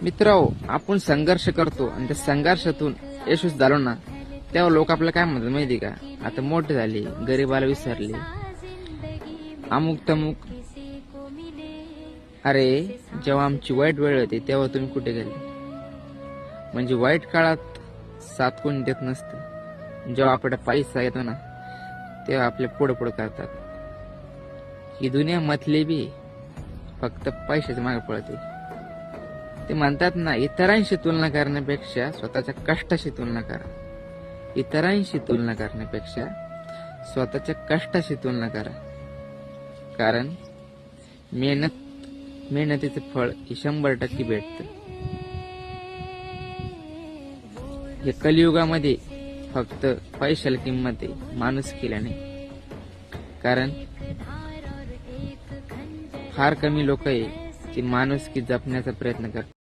मित्रांनो, आपण संघर्ष करतो आणि त्या संघर्षातून यशस्वी झालो ना, तेव्हा लोक आपल्याला काय म्हणतात माहिती का? आता मोठे झाले, गरीबाला विसरले, अमुक तमुक. अरे, जेव्हा आमची वाईट वेळ होती तेव्हा तुम्ही कुठे गेले? म्हणजे वाईट काळात साथ कोणी देत नसतं. जेव्हा आपल्याला पैसा येतो ना, तेव्हा आपले पुढे पुढे करतात. ही दुनिया मतलेबी फक्त पैशाच्या मागे पळते. ते म्हणतात ना, इतरांशी तुलना करण्यापेक्षा स्वतःच्या कष्टाशी तुलना करा. इतरांशी तुलना करण्यापेक्षा स्वतःच्या कष्टाशी तुलना करा. कारण मेहनतीचे फळ हे 100% भेटतं. हे कलियुगामध्ये फक्त पैशाला किंमत आहे, माणुसकीला नाही. कारण फार कमी लोक आहे ती माणुसकी जपण्याचा प्रयत्न करतात.